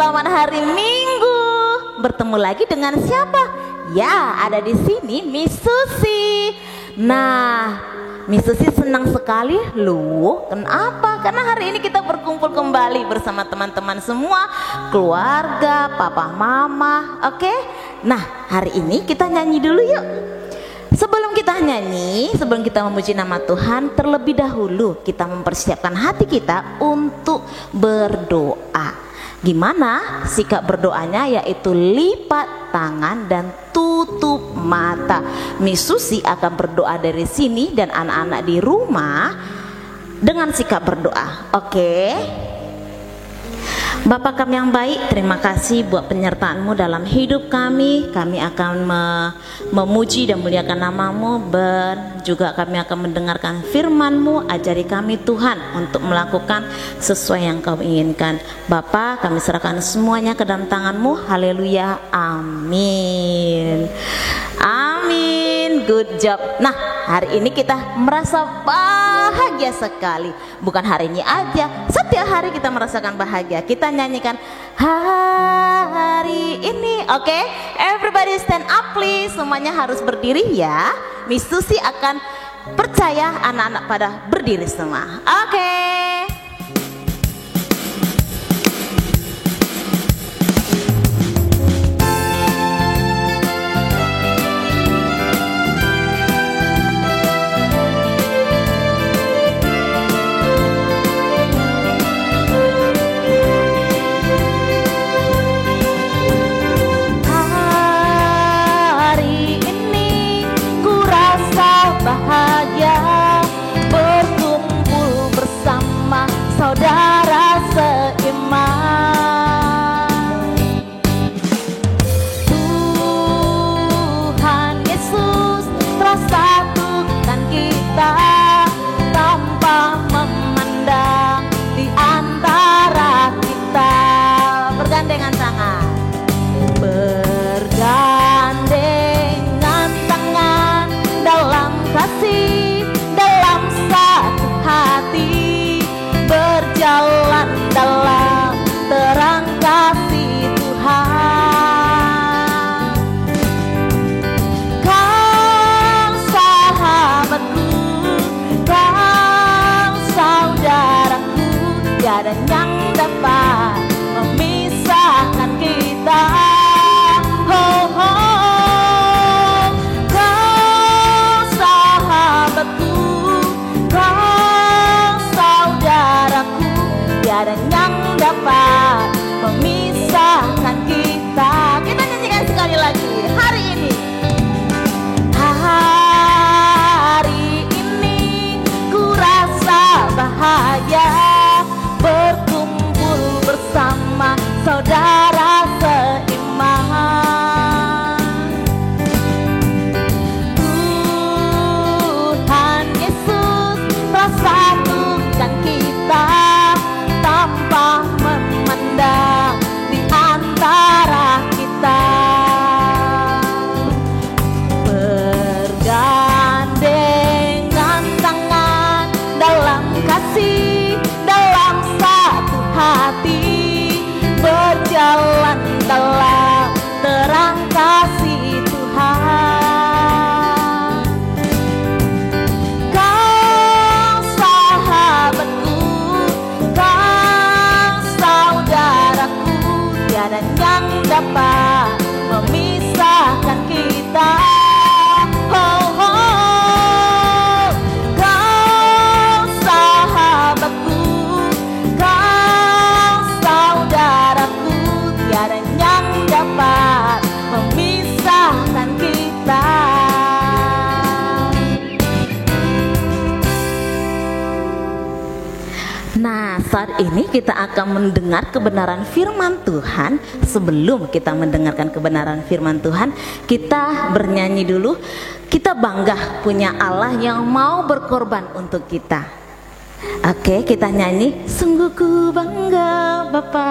Selamat hari Minggu. Bertemu lagi dengan siapa? Ya, ada di sini Miss Susi. Nah, Miss Susi senang sekali loh. Kenapa? Karena hari ini kita berkumpul kembali bersama teman-teman semua, keluarga, papa, mama. Oke? Nah, hari ini kita nyanyi dulu yuk. Sebelum kita nyanyi, sebelum kita memuji nama Tuhan, terlebih dahulu kita mempersiapkan hati kita untuk berdoa. Gimana sikap berdoanya? Yaitu lipat tangan dan tutup mata. Miss Susi akan berdoa dari sini dan anak-anak di rumah dengan sikap berdoa. Oke? Bapak kami yang baik, terima kasih buat penyertaan-Mu dalam hidup kami. Kami akan memuji dan muliakan nama-Mu, juga kami akan mendengarkan firman-Mu. Ajari kami Tuhan untuk melakukan sesuai yang Kau inginkan. Bapak, kami serahkan semuanya ke dalam tangan-Mu. Haleluya, amin. Amin, good job. Nah, hari ini kita merasa bahagia sekali. Bukan hari ini aja, setiap hari kita merasakan bahagia. Kita nyanyikan hari ini. Oke, everybody stand up please. Semuanya harus berdiri ya. Miss Susi akan percaya anak-anak pada berdiri semua. Oke. Bahagia berkumpul bersama saudara seiman. Tuhan Yesus telah satukan kita tanpa memandang di antara kita. Bergandengan tangan, bergandengan tangan dalam kasih, dalam satu hati, berjalan dalam terang kasih Tuhan. Kau sahabatku, kau saudaraku, tiada yang dapat memisahkan kita. Oh, oh. Kau sahabatku, kau saudaraku, tiada yang dapat memisahkan kita. Kita nyanyikan sekali lagi hari ini. Hari ini ku rasa bahagia berkumpul bersama saudara seiman. Tuhan Yesus telah satukan kita tanpa memandang di antara kita. Bergandengan tangan dalam kasih, dalam satu hati, berjalan dalam terang kasih Tuhan. Kau sahabatku, kau saudaraku, tiada yang dapat memisahkan kita. Oh, oh. Kau sahabatku, kau saudaraku, tiada yang dapat memisahkan kita. Nah, saat ini kita akan mendengar kebenaran firman Tuhan. Sebelum kita mendengarkan kebenaran firman Tuhan, kita bernyanyi dulu. Kita bangga punya Allah yang mau berkorban untuk kita. Oke, kita nyanyi. Sungguh ku bangga Bapa.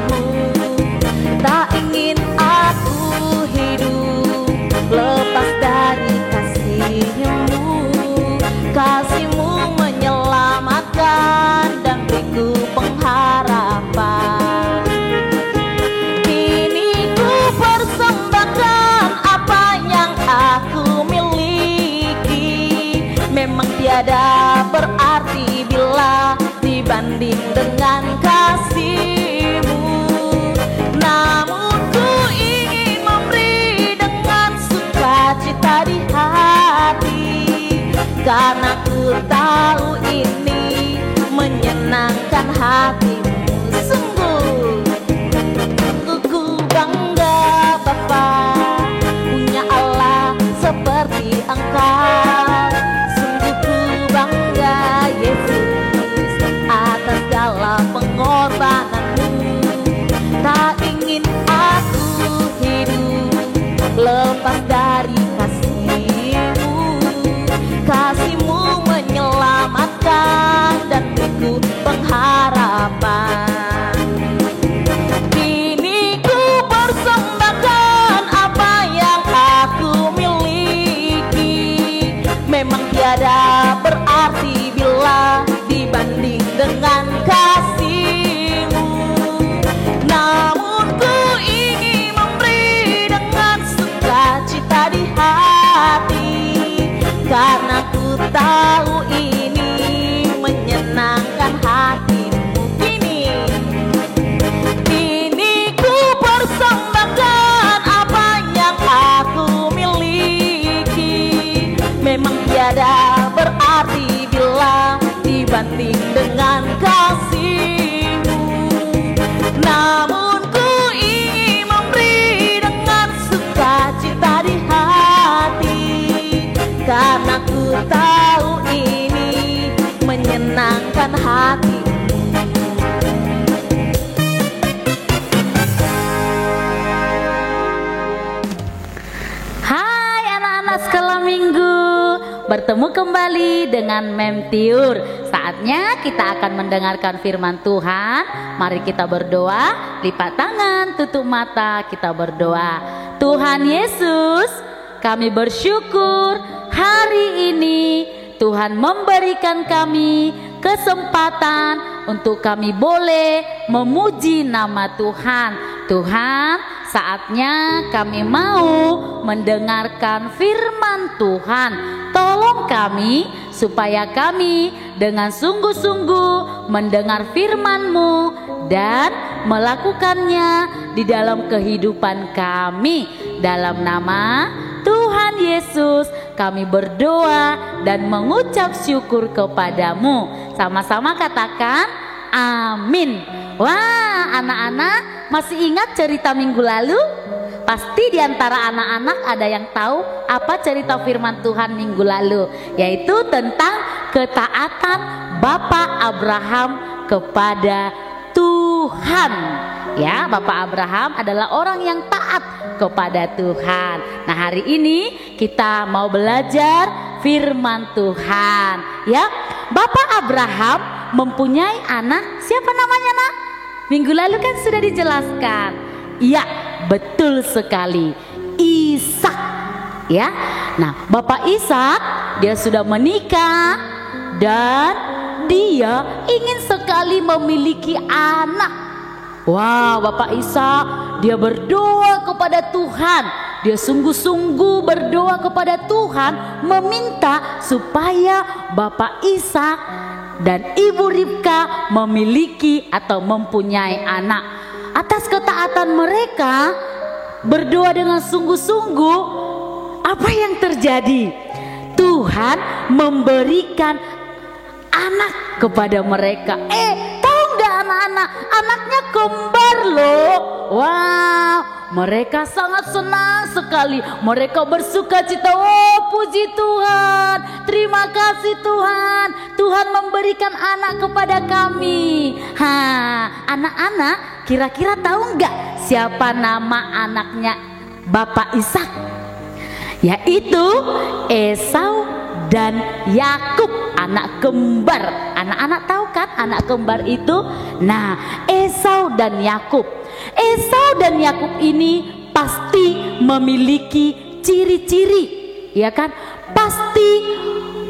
bersamamu. Tak ingin aku hidup lepas dari kasih-Mu. Kasih-Mu menyelamatkan dan beriku pengharapan. Kini ku persembahkan apa yang aku miliki. Memang tiada berarti bila dibanding dengan kasih-Mu. Namun ku ingin memberi dengan sukacita di hati, karena ku tahu ini menyenangkan hati-Mu. Sungguh ku bangga Bapa punya Allah seperti Engkau. Sungguh ku bangga Yesus atas segala pengorbanan-Mu. Tak ingin aku hidup lepas dari kasih-Mu. Kasih-Mu menyelamatkan dan beriku pengharapan. Kini ku persembahkan apa yang aku miliki. Memang tiada berarti bila dibanding dengan kasih-Mu. Namun ku ingin memberi dengan sukacita di hati, karena ku tahu ini menyenangkan hati-Mu. Kini ku persembahkan apa yang aku miliki. Memang tiada berarti bila dibanding dengan kasih-Mu. Namun ku ingin memberi dengan sukacita di hati, karena ku tahu ini menyenangkan hati-Mu. Hai anak-anak sekolah minggu, bertemu kembali dengan Mem Tiur. Saatnya kita akan mendengarkan firman Tuhan. Mari kita berdoa, lipat tangan, tutup mata, kita berdoa. Tuhan Yesus, kami bersyukur hari ini Tuhan memberikan kami kesempatan untuk kami boleh memuji nama Tuhan. Tuhan, saatnya kami mau mendengarkan firman Tuhan. Tolong kami supaya kami dengan sungguh-sungguh mendengar firman-Mu dan melakukannya di dalam kehidupan kami. Dalam nama Tuhan Yesus kami berdoa dan mengucap syukur kepadamu. Sama-sama katakan amin. Wah, anak-anak masih ingat cerita minggu lalu? Pasti di antara anak-anak ada yang tahu apa cerita firman Tuhan minggu lalu, yaitu tentang ketaatan Bapak Abraham kepada Tuhan. Ya, Bapak Abraham adalah orang yang taat kepada Tuhan. Nah, hari ini kita mau belajar firman Tuhan. Ya, Bapak Abraham mempunyai anak, siapa namanya, Nak? Minggu lalu kan sudah dijelaskan. Iya, betul sekali, Ishak. Ya, nah Bapak Ishak dia sudah menikah dan dia ingin sekali memiliki anak. Wah, Bapak Ishak dia berdoa kepada Tuhan. Dia sungguh-sungguh berdoa kepada Tuhan, meminta supaya Bapak Ishak dan Ibu Ribka memiliki atau mempunyai anak. Atas ketaatan mereka berdoa dengan sungguh-sungguh, apa yang terjadi? Tuhan memberikan anak kepada mereka. Tahu nggak anak-anak? Anaknya kembar loh. Wow, mereka sangat senang sekali. Mereka bersuka cita. Oh, puji Tuhan. Terima kasih Tuhan. Tuhan memberikan anak kepada kami. Anak-anak, kira-kira tahu nggak siapa nama anaknya Bapak Ishak? Yaitu Esau dan Yakub anak kembar. Anak-anak tahu kan anak kembar itu? Nah, Esau dan Yakub. Esau dan Yakub ini pasti memiliki ciri-ciri, ya kan? Pasti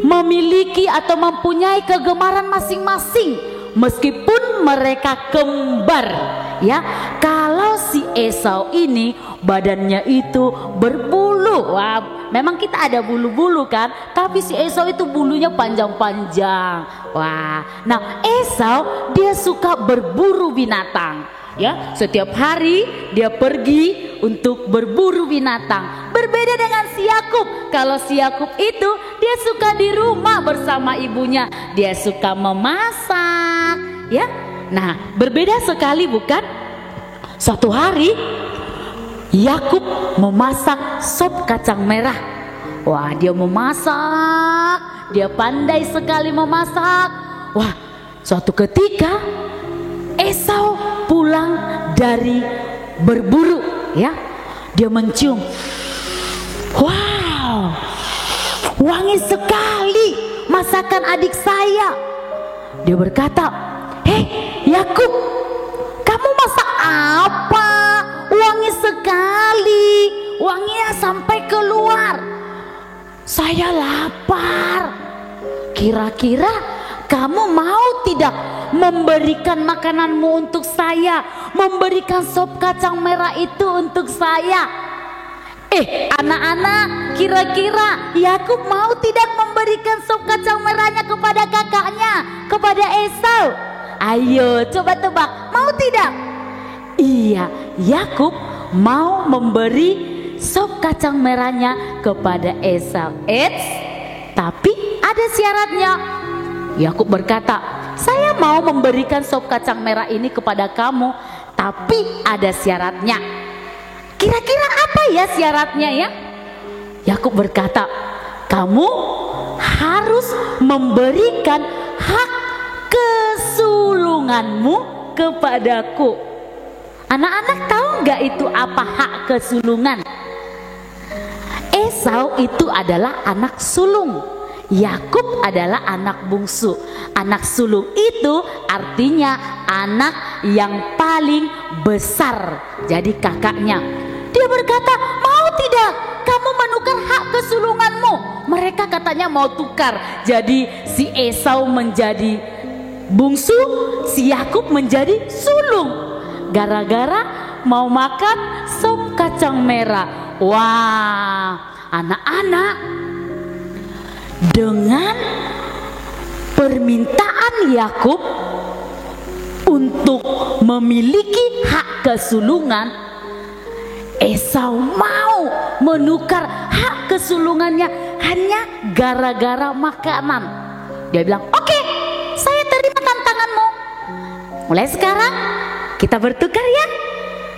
memiliki atau mempunyai kegemaran masing-masing meskipun mereka kembar, ya. Kalau si Esau ini badannya itu berbulu, wah, memang kita ada bulu-bulu kan, tapi si Esau itu bulunya panjang-panjang. Wah, nah Esau dia suka berburu binatang, ya. Setiap hari dia pergi untuk berburu binatang. Berbeda dengan si Yakub. Kalau si Yakub itu dia suka di rumah bersama ibunya, dia suka memasak, ya. Nah, berbeda sekali bukan? Suatu hari Yakub memasak sop kacang merah. Wah, dia memasak, dia pandai sekali memasak. Wah, suatu ketika Esau pulang dari berburu, ya. Dia mencium, wow, wangi sekali masakan adik saya. Dia berkata, "Hei Yakub, kamu masak apa? Wangi sekali, wanginya sampai keluar. Saya lapar. Kira-kira kamu mau tidak memberikan makananmu untuk saya, memberikan sop kacang merah itu untuk saya?" Anak-anak, kira-kira Yakub mau tidak memberikan sop kacang merahnya kepada kakaknya, kepada Esau? Ayo coba tebak, mau tidak? Iya, Yakub mau memberi sop kacang merahnya kepada Esau. Tapi ada syaratnya. Yakub berkata, "Saya mau memberikan sop kacang merah ini kepada kamu, tapi ada syaratnya." Kira-kira apa ya syaratnya, ya? Yakub berkata, "Kamu harus memberikan hak kesulunganmu kepadaku." Anak-anak tahu nggak itu apa hak kesulungan? Esau itu adalah anak sulung, Yakub adalah anak bungsu. Anak sulung itu artinya anak yang paling besar, jadi kakaknya. Dia berkata, "Mau tidak kamu menukar hak kesulunganmu?" Mereka katanya mau tukar. Jadi si Esau menjadi bungsu, si Yakub menjadi sulung. Gara-gara mau makan sop kacang merah. Wah, anak-anak, dengan permintaan Yakub untuk memiliki hak kesulungan, Esau mau menukar hak kesulungannya hanya gara-gara makanan. Dia bilang, "Oke, saya terima tantanganmu. Mulai sekarang kita bertukar ya.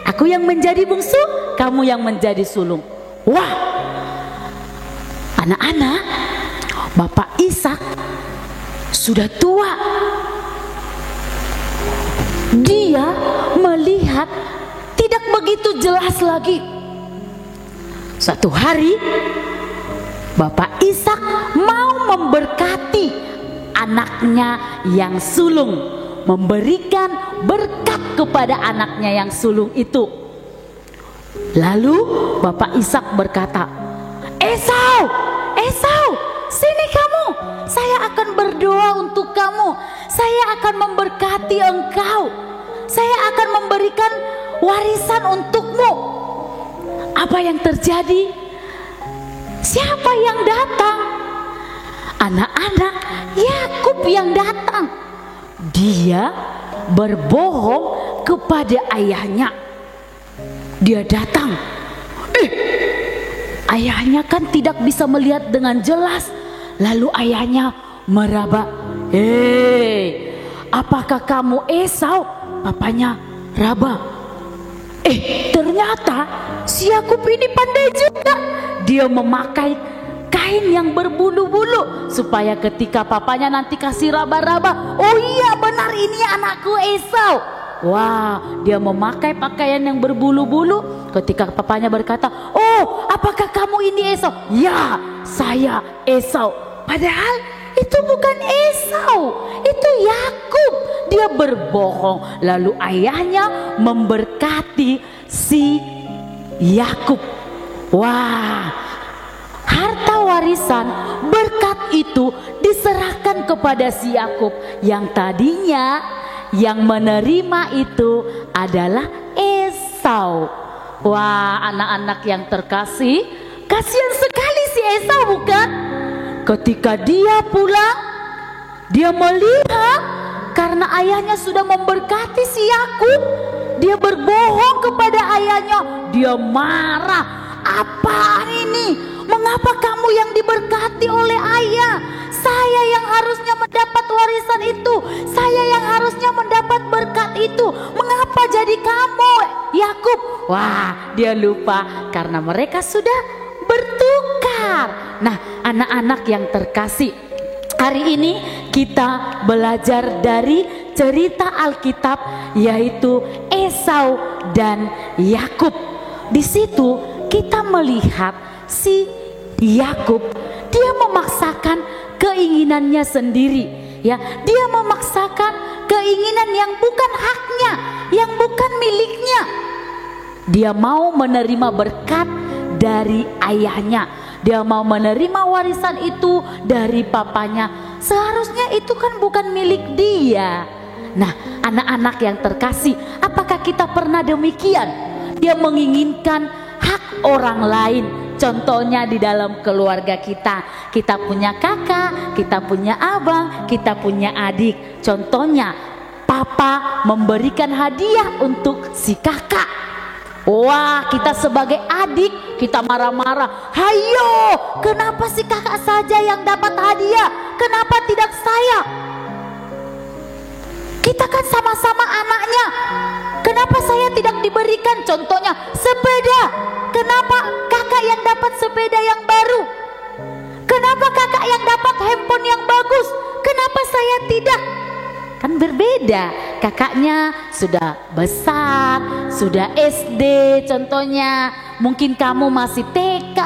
Aku yang menjadi bungsu, kamu yang menjadi sulung." Wah, anak-anak, Bapak Ishak sudah tua. Dia melihat tidak begitu jelas lagi. Suatu hari Bapak Ishak mau memberkati anaknya yang sulung, memberikan berkat kepada anaknya yang sulung itu. Lalu Bapak Ishak berkata, "Esau, Esau, sini kamu. Saya akan berdoa untuk kamu. Saya akan memberkati engkau. Saya akan memberikan warisan untukmu." Apa yang terjadi? Siapa yang datang? Anak-anak, Yakub yang datang. Dia berbohong kepada ayahnya. Dia datang. Ayahnya kan tidak bisa melihat dengan jelas. Lalu ayahnya meraba, "Hei, apakah kamu Esau?" Papanya raba. Ternyata si Yakub ini pandai juga. Dia memakai kain yang berbulu-bulu supaya ketika papanya nanti kasih raba-raba, "Oh iya, benar, ini anakku Esau." Wah, dia memakai pakaian yang berbulu-bulu. Ketika papanya berkata, "Oh, apakah kamu ini Esau?" "Ya, saya Esau." Padahal itu bukan Esau, itu Yakub. Dia berbohong, lalu ayahnya memberkati si Yakub. Wah, harta warisan berkat itu diserahkan kepada si Yakub, yang tadinya yang menerima itu adalah Esau. Wah, anak-anak yang terkasih, kasihan sekali si Esau, bukan? Ketika dia pulang, dia melihat karena ayahnya sudah memberkati si Yakub, dia berbohong kepada ayahnya. Dia marah. Apa ini? Mengapa kamu yang diberkati oleh ayah? Saya yang harusnya mendapat warisan itu, saya yang harusnya mendapat berkat itu. Mengapa jadi kamu, Yakub? Wah, dia lupa karena mereka sudah bertukar. Nah, anak-anak yang terkasih, hari ini kita belajar dari cerita Alkitab, yaitu Esau dan Yakub. Di situ kita melihat si Yakub, dia memaksakan keinginannya sendiri, ya. Dia memaksakan keinginan yang bukan haknya, yang bukan miliknya. Dia mau menerima berkat dari ayahnya, dia mau menerima warisan itu dari papanya. Seharusnya itu kan bukan milik dia. Nah, anak-anak yang terkasih, apakah kita pernah demikian? Dia menginginkan hak orang lain. Contohnya di dalam keluarga kita, kita punya kakak, kita punya abang, kita punya adik. Contohnya, papa memberikan hadiah untuk si kakak. Wah, kita sebagai adik, kita marah-marah. Hayo, kenapa si kakak saja yang dapat hadiah? Kenapa tidak saya? Kita kan sama-sama anaknya. Kenapa saya tidak diberikan? Contohnya sepeda. Kenapa kakak yang dapat sepeda yang baru? Kenapa kakak yang dapat handphone yang bagus? Kenapa saya tidak? Kan berbeda. Kakaknya sudah besar, sudah SD contohnya. Mungkin kamu masih TK,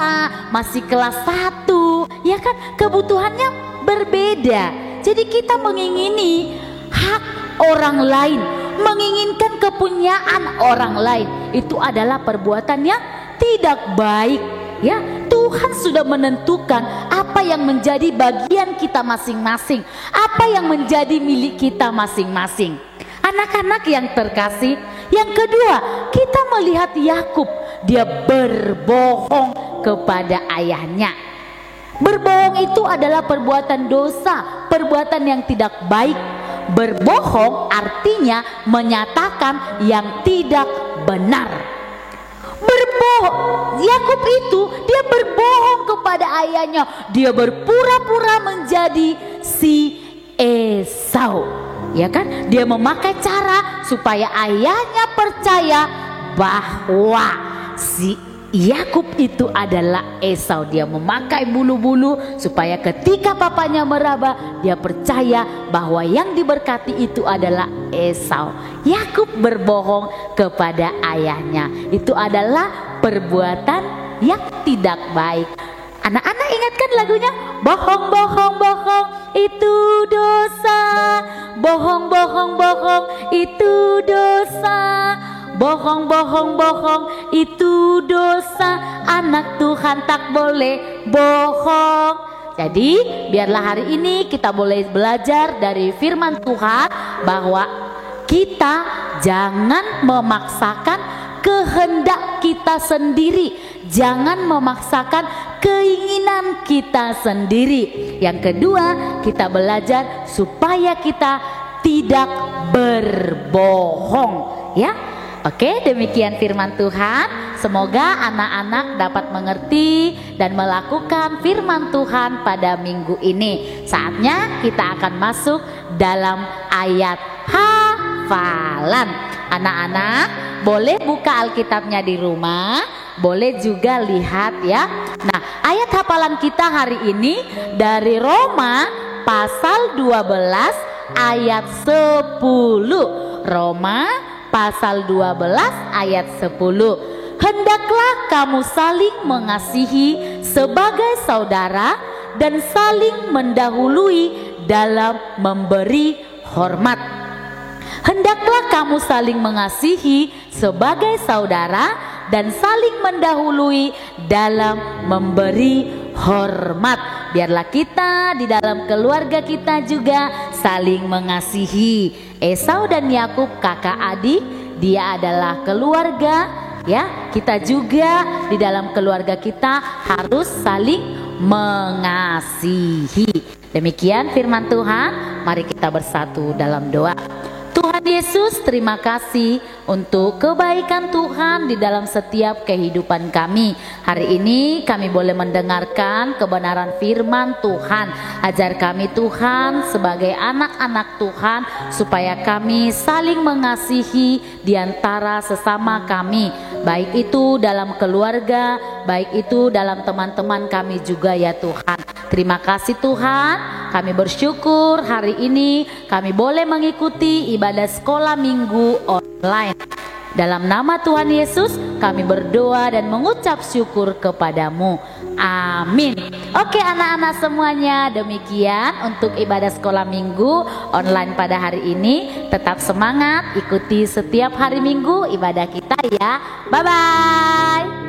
masih kelas 1. Ya kan, kebutuhannya berbeda. Jadi kita mengingini hak orang lain, menginginkan kepunyaan orang lain, itu adalah perbuatan yang tidak baik, ya. Tuhan sudah menentukan apa yang menjadi bagian kita masing-masing, apa yang menjadi milik kita masing-masing. Anak-anak yang terkasih, yang kedua, kita melihat Yakub, dia berbohong kepada ayahnya. Berbohong itu adalah perbuatan dosa, perbuatan yang tidak baik. Berbohong artinya menyatakan yang tidak benar. Berbohong, Yakub itu dia berbohong kepada ayahnya. Dia berpura-pura menjadi si Esau, ya kan? Dia memakai cara supaya ayahnya percaya bahwa si Yakub itu adalah Esau. Dia memakai bulu-bulu supaya ketika papanya meraba, dia percaya bahwa yang diberkati itu adalah Esau. Yakub berbohong kepada ayahnya. Itu adalah perbuatan yang tidak baik. Anak-anak ingatkan lagunya, bohong, bohong, bohong, itu dosa. Bohong, bohong, bohong, itu dosa. Bohong, bohong, bohong, itu dosa. Anak Tuhan tak boleh bohong. Jadi biarlah hari ini kita boleh belajar dari firman Tuhan bahwa kita jangan memaksakan kehendak kita sendiri, jangan memaksakan keinginan kita sendiri. Yang kedua, kita belajar supaya kita tidak berbohong, ya. Oke, demikian firman Tuhan. Semoga anak-anak dapat mengerti dan melakukan firman Tuhan pada minggu ini. Saatnya kita akan masuk dalam ayat hafalan. Anak-anak boleh buka Alkitabnya di rumah, boleh juga lihat ya. Nah, ayat hafalan kita hari ini dari Roma pasal 12 ayat 10. Roma pasal 12 ayat 10. Hendaklah kamu saling mengasihi sebagai saudara dan saling mendahului dalam memberi hormat. Hendaklah kamu saling mengasihi sebagai saudara dan saling mendahului dalam memberi hormat. Biarlah kita di dalam keluarga kita juga saling mengasihi. Esau dan Yakub kakak adik, dia adalah keluarga, ya. Kita juga di dalam keluarga kita harus saling mengasihi. Demikian firman Tuhan. Mari kita bersatu dalam doa. Tuhan Yesus, terima kasih untuk kebaikan Tuhan di dalam setiap kehidupan kami. Hari ini kami boleh mendengarkan kebenaran firman Tuhan. Ajar kami Tuhan sebagai anak-anak Tuhan, supaya kami saling mengasihi di antara sesama kami, baik itu dalam keluarga, baik itu dalam teman-teman kami juga ya Tuhan. Terima kasih Tuhan, kami bersyukur hari ini kami boleh mengikuti ibadah sekolah minggu online. Dalam nama Tuhan Yesus kami berdoa dan mengucap syukur kepadamu. Amin. Oke anak-anak semuanya, demikian untuk ibadah sekolah minggu online pada hari ini. Tetap semangat, ikuti setiap hari minggu ibadah kita ya. Bye-bye.